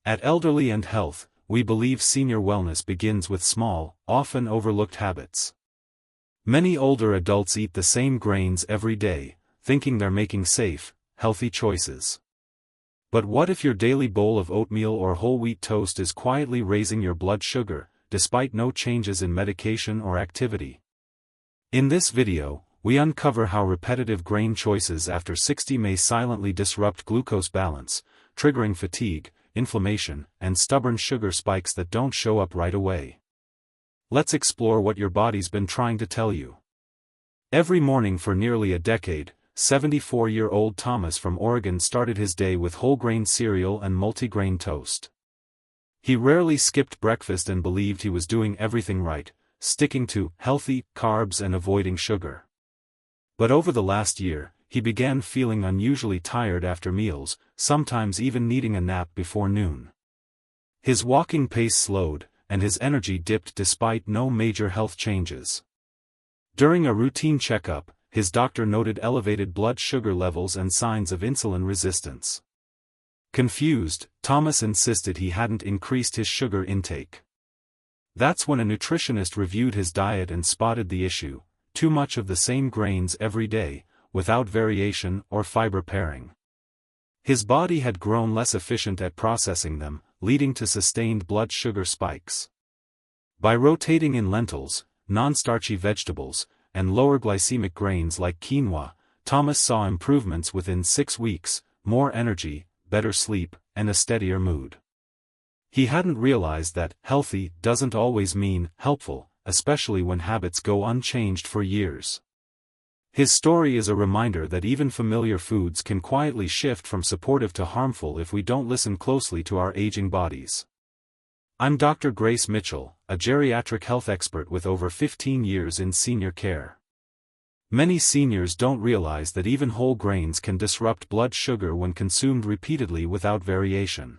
At Elderly and Health, we believe senior wellness begins with small, often overlooked habits. Many older adults eat the same grains every day, thinking they're making safe, healthy choices. But what if your daily bowl of oatmeal or whole wheat toast is quietly raising your blood sugar, despite no changes in medication or activity? In this video, we uncover how repetitive grain choices after 60 may silently disrupt glucose balance, triggering fatigue, inflammation, and stubborn sugar spikes that don't show up right away. Let's explore what your body's been trying to tell you. Every morning for nearly a decade, 74-year-old Thomas from Oregon started his day with whole grain cereal and multigrain toast. He rarely skipped breakfast and believed he was doing everything right, sticking to healthy carbs and avoiding sugar. But over the last year, he began feeling unusually tired after meals, sometimes even needing a nap before noon. His walking pace slowed, and his energy dipped despite no major health changes. During a routine checkup, his doctor noted elevated blood sugar levels and signs of insulin resistance. Confused, Thomas insisted he hadn't increased his sugar intake. That's when a nutritionist reviewed his diet and spotted the issue: too much of the same grains every day, without variation or fiber pairing. His body had grown less efficient at processing them, leading to sustained blood sugar spikes. By rotating in lentils, non-starchy vegetables, and lower glycemic grains like quinoa, Thomas saw improvements within 6 weeks: more energy, better sleep, and a steadier mood. He hadn't realized that healthy doesn't always mean helpful, especially when habits go unchanged for years. His story is a reminder that even familiar foods can quietly shift from supportive to harmful if we don't listen closely to our aging bodies. I'm Dr. Grace Mitchell, a geriatric health expert with over 15 years in senior care. Many seniors don't realize that even whole grains can disrupt blood sugar when consumed repeatedly without variation.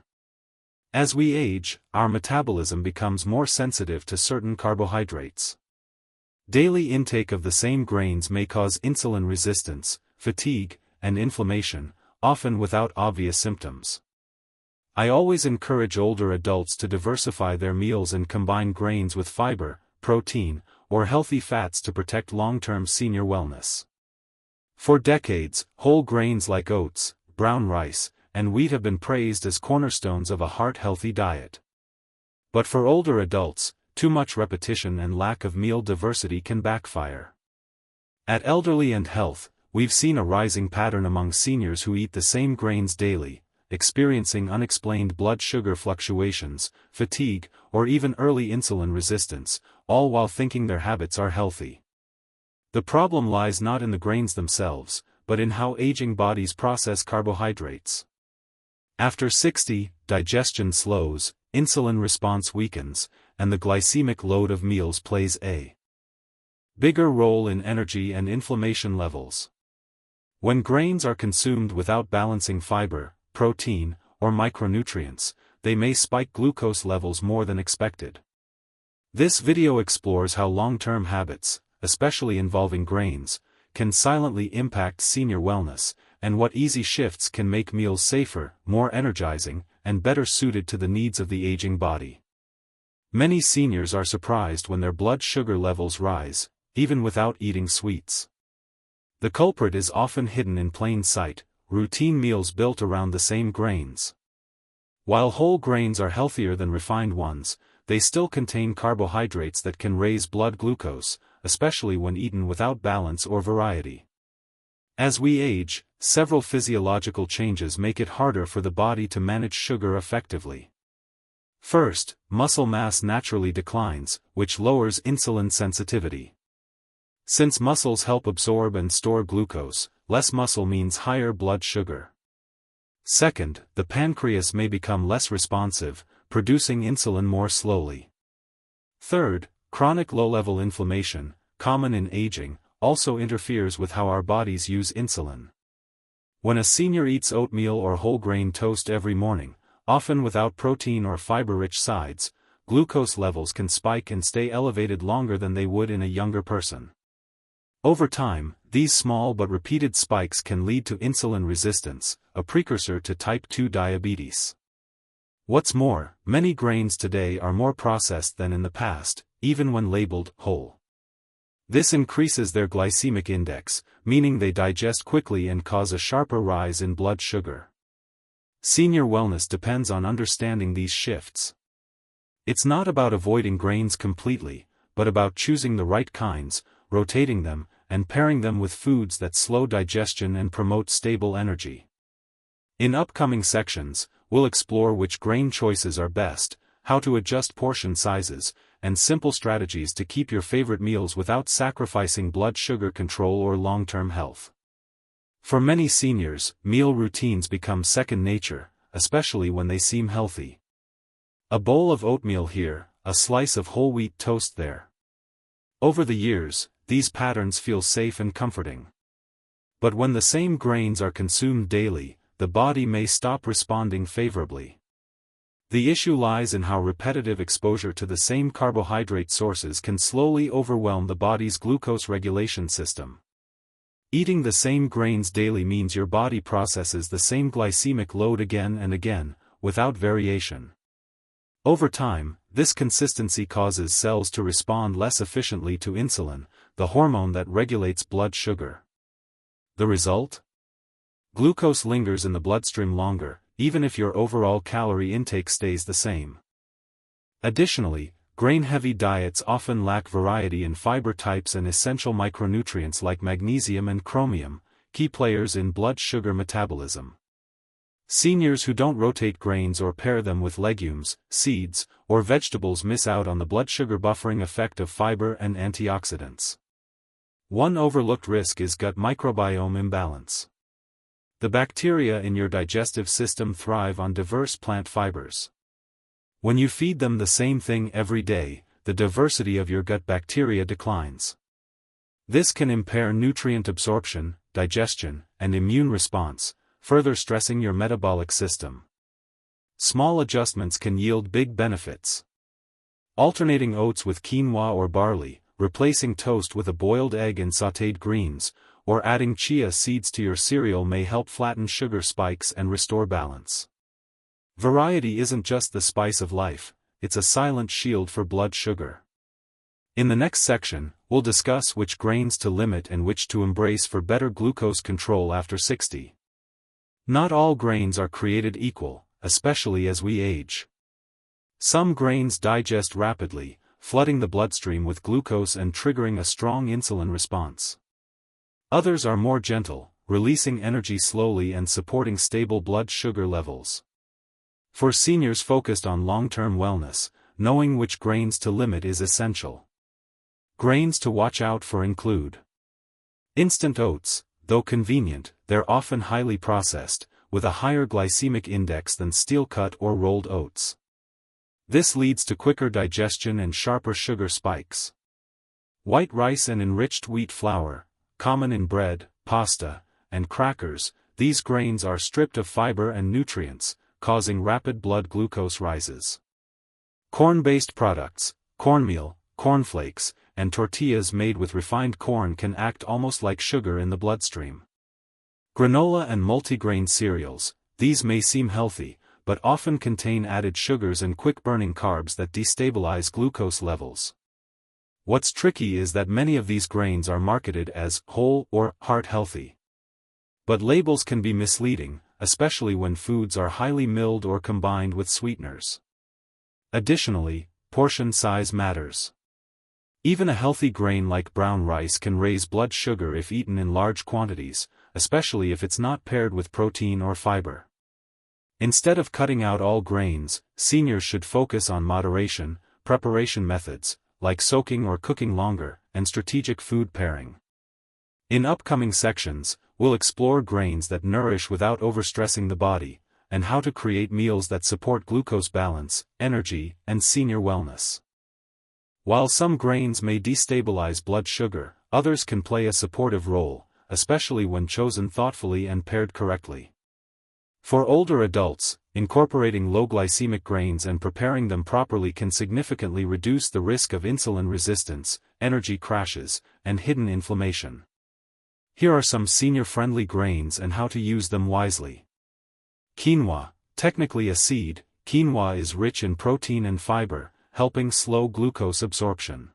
As we age, our metabolism becomes more sensitive to certain carbohydrates. Daily intake of the same grains may cause insulin resistance, fatigue, and inflammation, often without obvious symptoms. I always encourage older adults to diversify their meals and combine grains with fiber, protein, or healthy fats to protect long-term senior wellness. For decades, whole grains like oats, brown rice, and wheat have been praised as cornerstones of a heart-healthy diet. But for older adults, too much repetition and lack of meal diversity can backfire. At Elderly and Health, we've seen a rising pattern among seniors who eat the same grains daily, experiencing unexplained blood sugar fluctuations, fatigue, or even early insulin resistance, all while thinking their habits are healthy. The problem lies not in the grains themselves, but in how aging bodies process carbohydrates. After 60, digestion slows, insulin response weakens, and the glycemic load of meals plays a bigger role in energy and inflammation levels. When grains are consumed without balancing fiber, protein, or micronutrients, they may spike glucose levels more than expected. This video explores how long-term habits, especially involving grains, can silently impact senior wellness, and what easy shifts can make meals safer, more energizing, and better suited to the needs of the aging body. Many seniors are surprised when their blood sugar levels rise, even without eating sweets. The culprit is often hidden in plain sight: routine meals built around the same grains. While whole grains are healthier than refined ones, they still contain carbohydrates that can raise blood glucose, especially when eaten without balance or variety. As we age, several physiological changes make it harder for the body to manage sugar effectively. First, muscle mass naturally declines, which lowers insulin sensitivity. Since muscles help absorb and store glucose, less muscle means higher blood sugar. Second, the pancreas may become less responsive, producing insulin more slowly. Third, chronic low-level inflammation, common in aging, also interferes with how our bodies use insulin. When a senior eats oatmeal or whole grain toast every morning, often without protein or fiber-rich sides, glucose levels can spike and stay elevated longer than they would in a younger person. Over time, these small but repeated spikes can lead to insulin resistance, a precursor to type 2 diabetes. What's more, many grains today are more processed than in the past, even when labeled whole. This increases their glycemic index, meaning they digest quickly and cause a sharper rise in blood sugar. Senior wellness depends on understanding these shifts. It's not about avoiding grains completely, but about choosing the right kinds, rotating them, and pairing them with foods that slow digestion and promote stable energy. In upcoming sections, we'll explore which grain choices are best, how to adjust portion sizes, and simple strategies to keep your favorite meals without sacrificing blood sugar control or long-term health. For many seniors, meal routines become second nature, especially when they seem healthy. A bowl of oatmeal here, a slice of whole wheat toast there. Over the years, these patterns feel safe and comforting. But when the same grains are consumed daily, the body may stop responding favorably. The issue lies in how repetitive exposure to the same carbohydrate sources can slowly overwhelm the body's glucose regulation system. Eating the same grains daily means your body processes the same glycemic load again and again, without variation. Over time, this consistency causes cells to respond less efficiently to insulin, the hormone that regulates blood sugar. The result? Glucose lingers in the bloodstream longer, even if your overall calorie intake stays the same. Additionally, grain-heavy diets often lack variety in fiber types and essential micronutrients like magnesium and chromium, key players in blood sugar metabolism. Seniors who don't rotate grains or pair them with legumes, seeds, or vegetables miss out on the blood sugar buffering effect of fiber and antioxidants. One overlooked risk is gut microbiome imbalance. The bacteria in your digestive system thrive on diverse plant fibers. When you feed them the same thing every day, the diversity of your gut bacteria declines. This can impair nutrient absorption, digestion, and immune response, further stressing your metabolic system. Small adjustments can yield big benefits. Alternating oats with quinoa or barley, replacing toast with a boiled egg and sautéed greens, or adding chia seeds to your cereal may help flatten sugar spikes and restore balance. Variety isn't just the spice of life, it's a silent shield for blood sugar. In the next section, we'll discuss which grains to limit and which to embrace for better glucose control after 60. Not all grains are created equal, especially as we age. Some grains digest rapidly, flooding the bloodstream with glucose and triggering a strong insulin response. Others are more gentle, releasing energy slowly and supporting stable blood sugar levels. For seniors focused on long-term wellness, knowing which grains to limit is essential. Grains to watch out for include instant oats. Though convenient, they're often highly processed, with a higher glycemic index than steel-cut or rolled oats. This leads to quicker digestion and sharper sugar spikes. White rice and enriched wheat flour, common in bread, pasta, and crackers, these grains are stripped of fiber and nutrients, causing rapid blood glucose rises. Corn-based products, cornmeal, cornflakes, and tortillas made with refined corn can act almost like sugar in the bloodstream. Granola and multigrain cereals, these may seem healthy, but often contain added sugars and quick-burning carbs that destabilize glucose levels. What's tricky is that many of these grains are marketed as whole or heart-healthy. But labels can be misleading, especially when foods are highly milled or combined with sweeteners. Additionally, portion size matters. Even a healthy grain like brown rice can raise blood sugar if eaten in large quantities, especially if it's not paired with protein or fiber. Instead of cutting out all grains, seniors should focus on moderation, preparation methods, like soaking or cooking longer, and strategic food pairing. In upcoming sections, we'll explore grains that nourish without overstressing the body, and how to create meals that support glucose balance, energy, and senior wellness. While some grains may destabilize blood sugar, others can play a supportive role, especially when chosen thoughtfully and paired correctly. For older adults, incorporating low glycemic grains and preparing them properly can significantly reduce the risk of insulin resistance, energy crashes, and hidden inflammation. Here are some senior-friendly grains and how to use them wisely. Quinoa, technically a seed, quinoa is rich in protein and fiber, helping slow glucose absorption.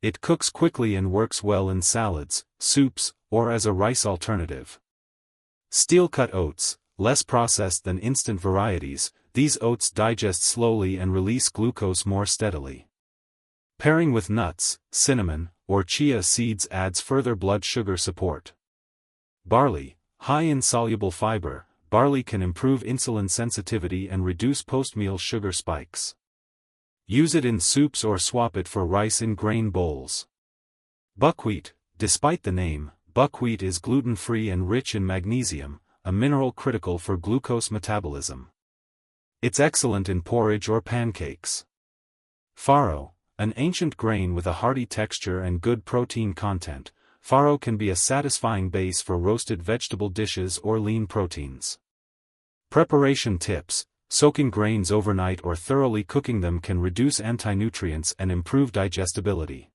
It cooks quickly and works well in salads, soups, or as a rice alternative. Steel-cut oats, less processed than instant varieties, these oats digest slowly and release glucose more steadily. Pairing with nuts, cinnamon, or chia seeds adds further blood sugar support. Barley, high in soluble fiber, barley can improve insulin sensitivity and reduce post-meal sugar spikes. Use it in soups or swap it for rice in grain bowls. Buckwheat, despite the name, buckwheat is gluten-free and rich in magnesium, a mineral critical for glucose metabolism. It's excellent in porridge or pancakes. Farro, an ancient grain with a hearty texture and good protein content, farro can be a satisfying base for roasted vegetable dishes or lean proteins. Preparation tips: soaking grains overnight or thoroughly cooking them can reduce anti-nutrients and improve digestibility.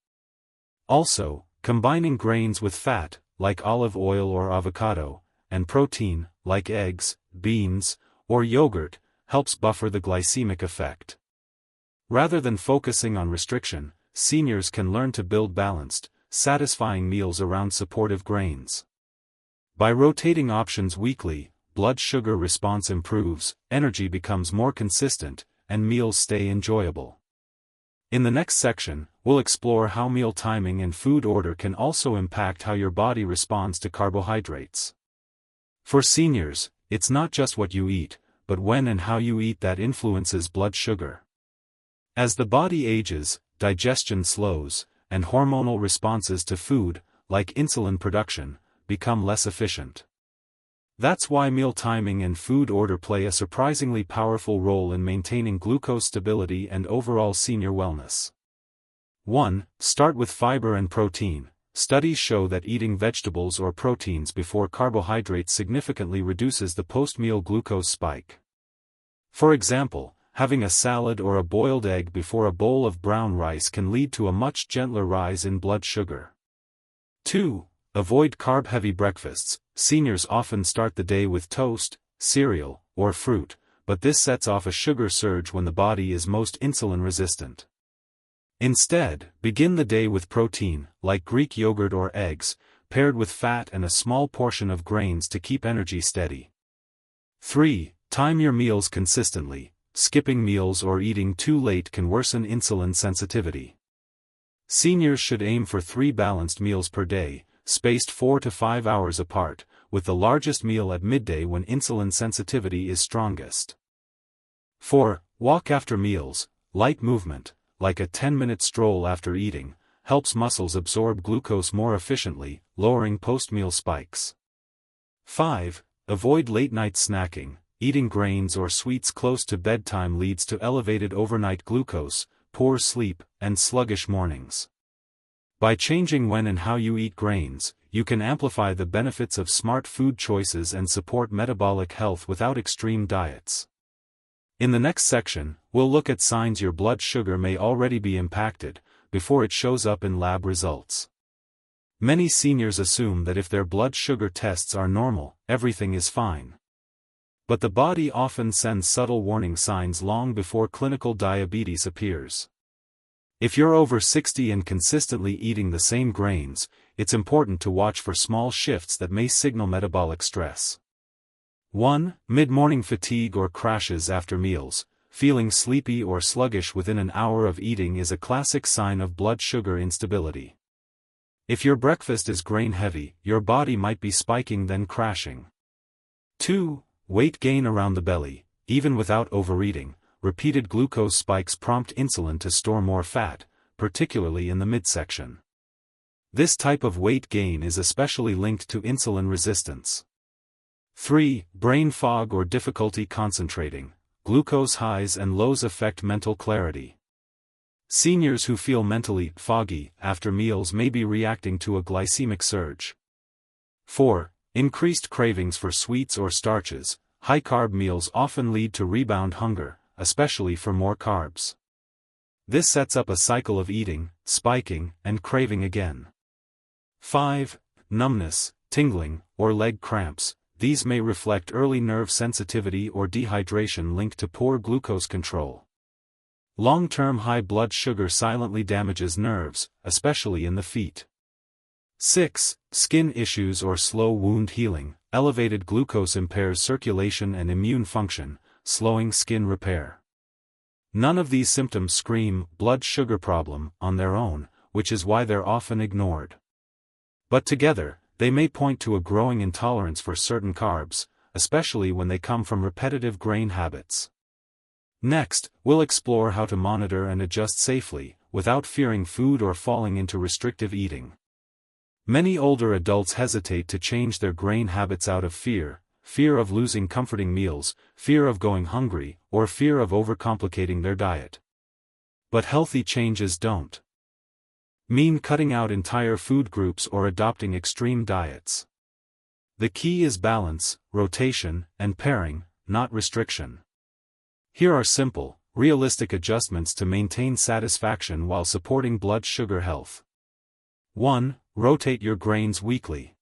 Also, combining grains with fat, like olive oil or avocado, and protein, like eggs, beans, or yogurt, helps buffer the glycemic effect. Rather than focusing on restriction, seniors can learn to build balanced, satisfying meals around supportive grains. By rotating options weekly, blood sugar response improves, energy becomes more consistent, and meals stay enjoyable. In the next section, we'll explore how meal timing and food order can also impact how your body responds to carbohydrates. For seniors, it's not just what you eat, but when and how you eat that influences blood sugar. As the body ages, digestion slows, and hormonal responses to food, like insulin production, become less efficient. That's why meal timing and food order play a surprisingly powerful role in maintaining glucose stability and overall senior wellness. 1. Start with fiber and protein. Studies show that eating vegetables or proteins before carbohydrates significantly reduces the post-meal glucose spike. For example, having a salad or a boiled egg before a bowl of brown rice can lead to a much gentler rise in blood sugar. 2. Avoid carb-heavy breakfasts. Seniors often start the day with toast, cereal, or fruit, but this sets off a sugar surge when the body is most insulin resistant. Instead, begin the day with protein, like Greek yogurt or eggs, paired with fat and a small portion of grains to keep energy steady. 3. Time your meals consistently. Skipping meals or eating too late can worsen insulin sensitivity. Seniors should aim for 3 balanced meals per day, spaced 4 to 5 hours apart, with the largest meal at midday when insulin sensitivity is strongest. 4. Walk after meals. Light movement, like a 10-minute stroll after eating, helps muscles absorb glucose more efficiently, lowering post-meal spikes. 5. Avoid late-night snacking. Eating grains or sweets close to bedtime leads to elevated overnight glucose, poor sleep, and sluggish mornings. By changing when and how you eat grains, you can amplify the benefits of smart food choices and support metabolic health without extreme diets. In the next section, we'll look at signs your blood sugar may already be impacted, before it shows up in lab results. Many seniors assume that if their blood sugar tests are normal, everything is fine. But the body often sends subtle warning signs long before clinical diabetes appears. If you're over 60 and consistently eating the same grains, it's important to watch for small shifts that may signal metabolic stress. 1. Mid-morning fatigue or crashes after meals. Feeling sleepy or sluggish within an hour of eating is a classic sign of blood sugar instability. If your breakfast is grain-heavy, your body might be spiking then crashing. 2. Weight gain around the belly. Even without overeating, repeated glucose spikes prompt insulin to store more fat, particularly in the midsection. This type of weight gain is especially linked to insulin resistance. 3. Brain fog or difficulty concentrating. Glucose highs and lows affect mental clarity. Seniors who feel mentally foggy after meals may be reacting to a glycemic surge. 4. Increased cravings for sweets or starches. High-carb meals often lead to rebound hunger, especially for more carbs. This sets up a cycle of eating, spiking, and craving again. 5. Numbness, tingling, or leg cramps. these may reflect early nerve sensitivity or dehydration linked to poor glucose control. Long-term high blood sugar silently damages nerves, especially in the feet. 6. Skin issues or slow wound healing. Elevated glucose impairs circulation and immune function, slowing skin repair. None of these symptoms scream blood sugar problem on their own, which is why they're often ignored. But together, they may point to a growing intolerance for certain carbs, especially when they come from repetitive grain habits. Next, we'll explore how to monitor and adjust safely, without fearing food or falling into restrictive eating. Many older adults hesitate to change their grain habits out of fear of losing comforting meals, fear of going hungry, or fear of overcomplicating their diet. But healthy changes don't mean cutting out entire food groups or adopting extreme diets. The key is balance, rotation, and pairing, not restriction. Here are simple, realistic adjustments to maintain satisfaction while supporting blood sugar health. 1. Rotate your grains weekly.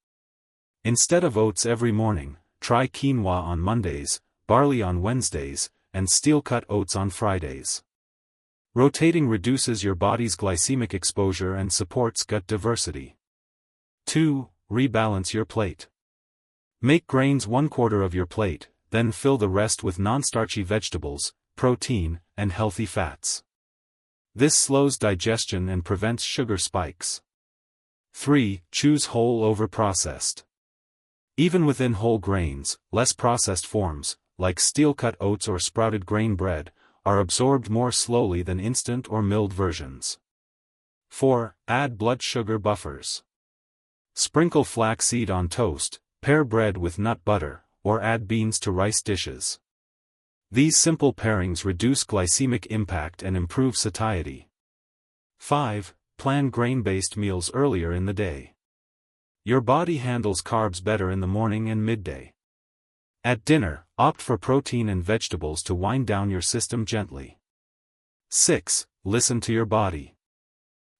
Instead of oats every morning, try quinoa on Mondays, barley on Wednesdays, and steel-cut oats on Fridays. Rotating reduces your body's glycemic exposure and supports gut diversity. 2. Rebalance your plate. Make grains 1/4 of your plate, then fill the rest with non-starchy vegetables, protein, and healthy fats. This slows digestion and prevents sugar spikes. 3. Choose whole over processed. Even within whole grains, less processed forms, like steel-cut oats or sprouted grain bread, are absorbed more slowly than instant or milled versions. 4. Add blood sugar buffers. Sprinkle flaxseed on toast, pair bread with nut butter, or add beans to rice dishes. These simple pairings reduce glycemic impact and improve satiety. 5. Plan grain-based meals earlier in the day. Your body handles carbs better in the morning and midday. At dinner, opt for protein and vegetables to wind down your system gently. 6. Listen to your body.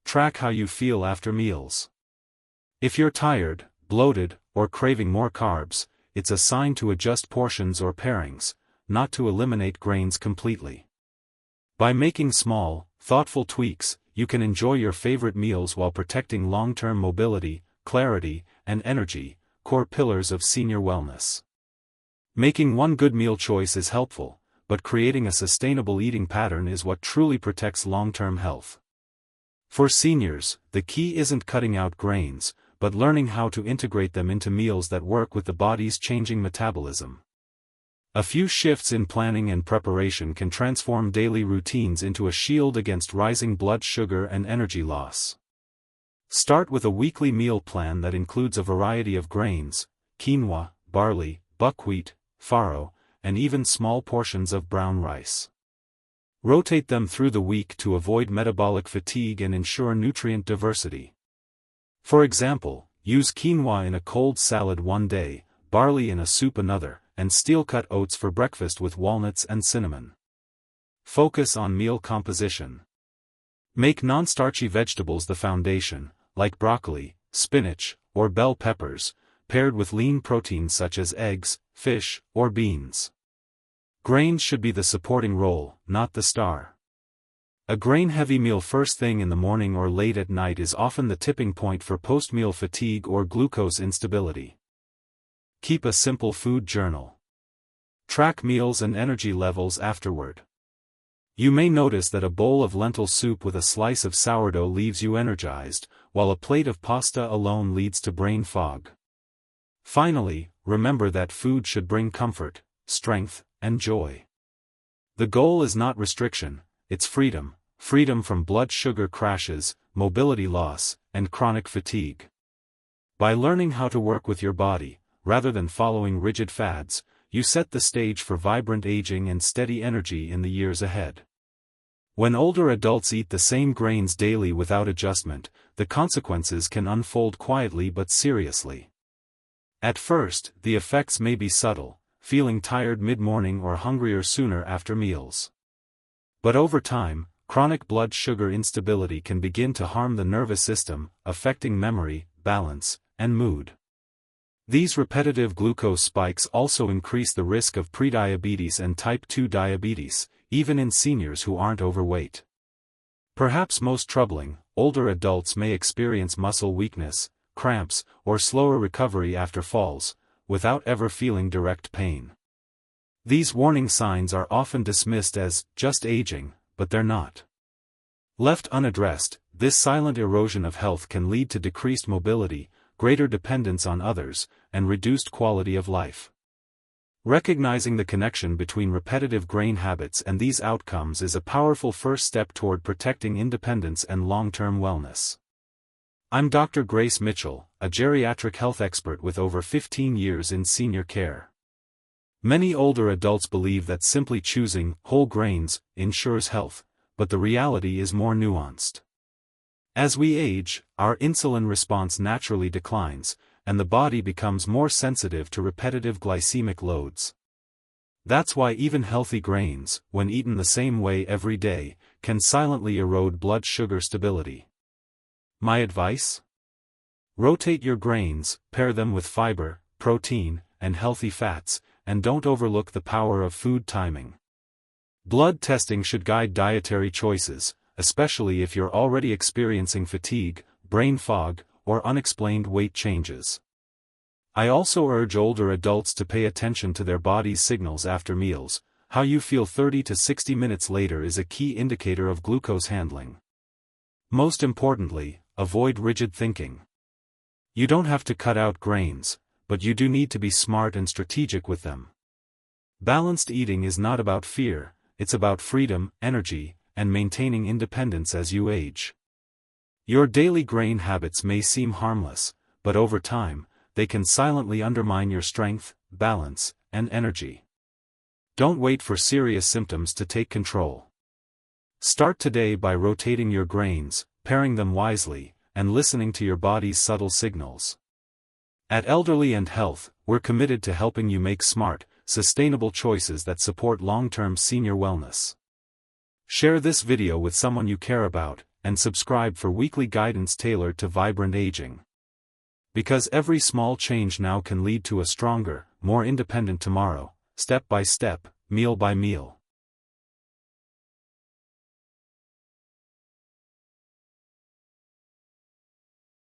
Track how you feel after meals. If you're tired, bloated, or craving more carbs, it's a sign to adjust portions or pairings, not to eliminate grains completely. By making small, thoughtful tweaks, you can enjoy your favorite meals while protecting long-term mobility, clarity, and energy, core pillars of senior wellness. Making one good meal choice is helpful, but creating a sustainable eating pattern is what truly protects long-term health. For seniors, the key isn't cutting out grains, but learning how to integrate them into meals that work with the body's changing metabolism. A few shifts in planning and preparation can transform daily routines into a shield against rising blood sugar and energy loss. Start with a weekly meal plan that includes a variety of grains, quinoa, barley, buckwheat, farro, and even small portions of brown rice. Rotate them through the week to avoid metabolic fatigue and ensure nutrient diversity. For example, use quinoa in a cold salad one day, barley in a soup another, and steel-cut oats for breakfast with walnuts and cinnamon. Focus on meal composition. Make non-starchy vegetables the foundation, like broccoli, spinach, or bell peppers, paired with lean proteins such as eggs, fish, or beans. Grains should be the supporting role, not the star. A grain-heavy meal first thing in the morning or late at night is often the tipping point for post-meal fatigue or glucose instability. Keep a simple food journal. Track meals and energy levels afterward. You may notice that a bowl of lentil soup with a slice of sourdough leaves you energized, while a plate of pasta alone leads to brain fog. Finally, remember that food should bring comfort, strength, and joy. The goal is not restriction, it's freedom, freedom from blood sugar crashes, mobility loss, and chronic fatigue. By learning how to work with your body, rather than following rigid fads, you set the stage for vibrant aging and steady energy in the years ahead. When older adults eat the same grains daily without adjustment, the consequences can unfold quietly but seriously. At first, the effects may be subtle, feeling tired mid-morning or hungrier sooner after meals. But over time, chronic blood sugar instability can begin to harm the nervous system, affecting memory, balance, and mood. These repetitive glucose spikes also increase the risk of prediabetes and type 2 diabetes, even in seniors who aren't overweight. Perhaps most troubling, older adults may experience muscle weakness, cramps, or slower recovery after falls, without ever feeling direct pain. These warning signs are often dismissed as just aging, but they're not. Left unaddressed, this silent erosion of health can lead to decreased mobility, greater dependence on others, and reduced quality of life. Recognizing the connection between repetitive grain habits and these outcomes is a powerful first step toward protecting independence and long-term wellness. I'm Dr. Grace Mitchell, a geriatric health expert with over 15 years in senior care. Many older adults believe that simply choosing whole grains ensures health, but the reality is more nuanced. As we age, our insulin response naturally declines, and the body becomes more sensitive to repetitive glycemic loads. That's why even healthy grains, when eaten the same way every day, can silently erode blood sugar stability. My advice? Rotate your grains, pair them with fiber, protein, and healthy fats, and don't overlook the power of food timing. Blood testing should guide dietary choices, especially if you're already experiencing fatigue, brain fog, or unexplained weight changes. I also urge older adults to pay attention to their body's signals after meals. How you feel 30 to 60 minutes later is a key indicator of glucose handling. Most importantly, avoid rigid thinking. You don't have to cut out grains, but you do need to be smart and strategic with them. Balanced eating is not about fear, it's about freedom, energy, and maintaining independence as you age. Your daily grain habits may seem harmless, but over time, they can silently undermine your strength, balance, and energy. Don't wait for serious symptoms to take control. Start today by rotating your grains, pairing them wisely, and listening to your body's subtle signals. At Elderly and Health, we're committed to helping you make smart, sustainable choices that support long-term senior wellness. Share this video with someone you care about, and subscribe for weekly guidance tailored to vibrant aging. Because every small change now can lead to a stronger, more independent tomorrow, step by step, meal by meal.